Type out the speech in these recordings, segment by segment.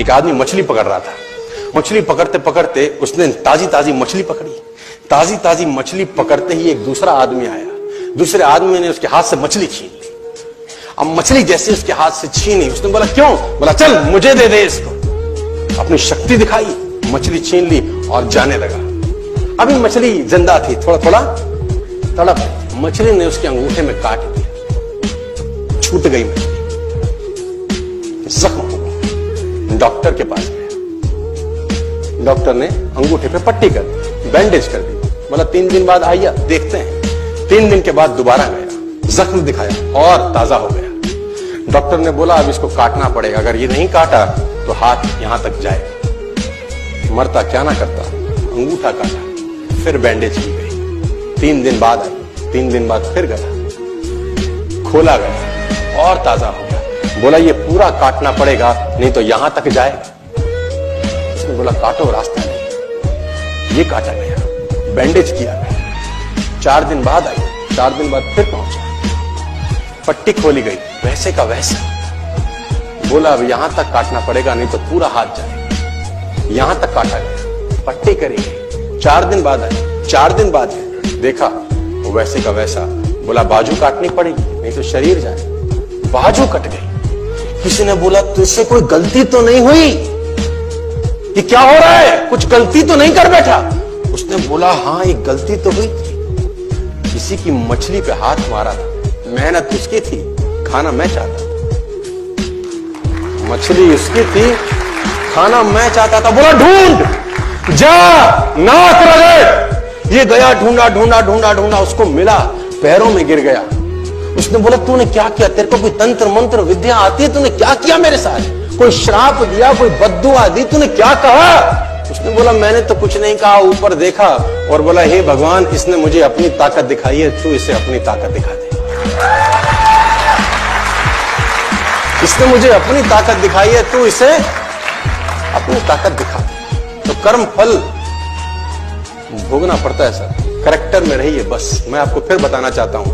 एक आदमी मछली पकड़ रहा था। मछली पकड़ते पकड़ते उसने ताजी ताजी मछली पकड़ी। ताजी ताजी मछली पकड़ते ही एक दूसरा आदमी आया। दूसरे आदमी ने उसके हाथ से मछली छीन ली। अब मछली जैसे उसके हाथ से छीनी, उसने बोला क्यों? बोला चल मुझे दे दे इसको। अपनी शक्ति दिखाई, मछली छीन ली और जाने लगा। अभी मछली जिंदा थी, थोड़ा थोड़ा तड़प रही। मछली ने उसके अंगूठे में काट दिया, छूट गई मछली, जख्म हो गया। डॉक्टर के पास गया। डॉक्टर ने अंगूठे पे पट्टी कर दी, बैंडेज कर दी। बोला 3 दिन बाद आइए देखते हैं। 3 दिन के बाद दोबारा गया, जख्म दिखाया और ताजा हो गया। डॉक्टर ने बोला अब इसको काटना पड़ेगा, अगर ये नहीं काटा तो हाथ यहां तक जाए। मरता क्या ना करता, अंगूठा काटा, फिर बैंडेज की गई। 3 दिन बाद आई, 3 दिन बाद फिर गया, खोला गया और ताजा हो गया। बोला ये पूरा काटना पड़ेगा नहीं तो यहां तक जाएगा। उसने बोला काटो, रास्ता नहीं। ये काटा गया, बैंडेज किया गया। 4 दिन बाद आई, 4 दिन बाद फिर पहुंचा, पट्टी खोली गई, वैसे का वैसा। बोला अब यहां तक काटना पड़ेगा नहीं तो पूरा हाथ जाए। यहां तक काटा गया, पट्टी करी गई। 4 दिन बाद आई, 4 दिन बाद देखा वो वैसे का वैसा। बोला बाजू काटनी पड़ेगी नहीं तो शरीर जाए। बाजू कट गई। किसी ने बोला तुझसे कोई गलती तो नहीं हुई? ये क्या हो रहा है? कुछ गलती तो नहीं कर बैठा? उसने बोला हाँ एक गलती तो हुई थी। किसी की मछली पे हाथ मारा था, मेहनत उसकी थी, खाना मैं चाहता था। मछली उसकी थी, खाना मैं चाहता था। बोला ढूंढ, जा, नाक रगड़। ये गया, ढूंढा ढूंढा ढूंढा ढूंढा, उसको मिला, पैरों में गिर गया। उसने बोला तूने क्या किया? तेरे को कोई तंत्र मंत्र विद्या आती है? तूने क्या किया मेरे साथ? कोई श्राप दिया, कोई बद्दुआ दी? तूने क्या कहा? उसने बोला मैंने तो कुछ नहीं कहा, ऊपर देखा और बोला हे भगवान इसने मुझे अपनी ताकत दिखाई है, तू इसे अपनी ताकत दिखा दे। इसने मुझे अपनी ताकत दिखाई है, तू इसे अपनी ताकत दिखा दे। तो कर्म फल भोगना पड़ता है सर, करेक्टर में रहिए बस। मैं आपको फिर बताना चाहता हूं,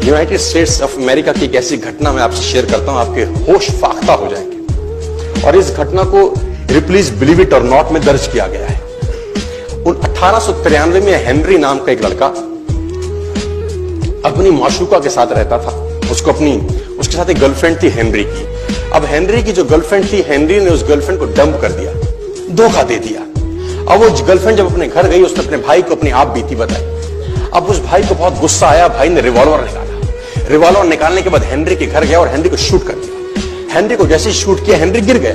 यूनाइटेड स्टेट्स ऑफ अमेरिका की एक ऐसी घटना मैं आपसे शेयर करता हूं, आपके होश फाख्ता हो जाएंगे। और इस घटना को प्लीज बिलीव इट और नॉट में दर्ज किया गया है। 1893 में हेनरी नाम का एक लड़का अपनी माशूका के साथ रहता था। उसके साथ एक गर्लफ्रेंड थी हेनरी की। अब हेनरी की जो गर्लफ्रेंड थी, हेनरी ने उस गर्लफ्रेंड को डंप कर दिया, धोखा दे दिया। अब वो गर्लफ्रेंड जब अपने घर गई, उसने अपने भाई को अपनी आप बीती बताई। अब उस भाई को बहुत गुस्सा आया, भाई ने रिवॉल्वर निकाला। रिवॉल्वर निकालने के बाद हेनरी के घर गया और हेनरी को शूट कर दिया। हेनरी को जैसे ही शूट किया, हेनरी गिर गया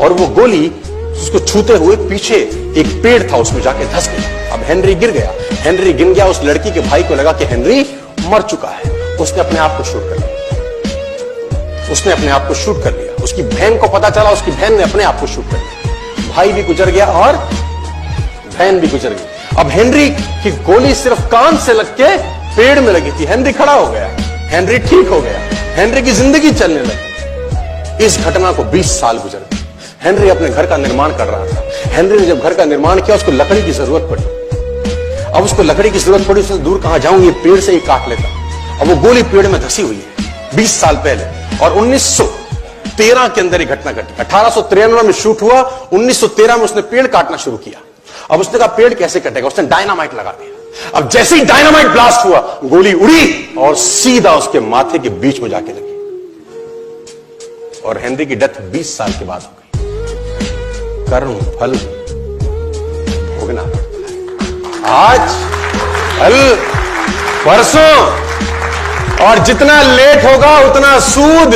और वो गोली उसको छूते हुए पीछे एक पेड़ था उसमें जाके धंस गया। अब हेनरी गिर गया, हेनरी गिर गया। उस लड़की के भाई को लगा कि हेनरी मर चुका है, उसने अपने आप को शूट कर लिया। उसने अपने आप को शूट कर लिया। उसकी बहन को पता चला, उसकी बहन ने अपने आप को शूट कर लिया। भाई भी गुजर गया और बहन भी गुजर गई। अब हेनरी की गोली सिर्फ कान से लग के पेड़ में लगी थी। हेनरी खड़ा हो गया, हेनरी ठीक हो गया, हेनरी की जिंदगी चलने लगी। इस घटना को 20 साल गुजर गए। हेनरी अपने घर का निर्माण कर रहा था। हेनरी ने जब घर का निर्माण किया, उसको लकड़ी की जरूरत पड़ी। अब उसको लकड़ी की जरूरत पड़ी, उसने दूर कहां जाऊं, ये पेड़ से ही काट लेता। अब वो गोली पेड़ में धसी हुई है 20 साल पहले। और 1913 के अंदर ये घटना घटी। 1893 में शूट हुआ, 1913 में उसने पेड़ काटना शुरू किया। अब उसने कहा पेड़ कैसे कटेगा, उसने डायनामाइट लगा दिया। अब जैसे ही डायनामाइट ब्लास्ट हुआ, गोली उड़ी और सीधा उसके माथे के बीच में जाके लगी और हेनरी की डेथ 20 साल के बाद हो गई। कर्म फल भोगना पड़ता है, आज कल परसों, और जितना लेट होगा उतना सूद।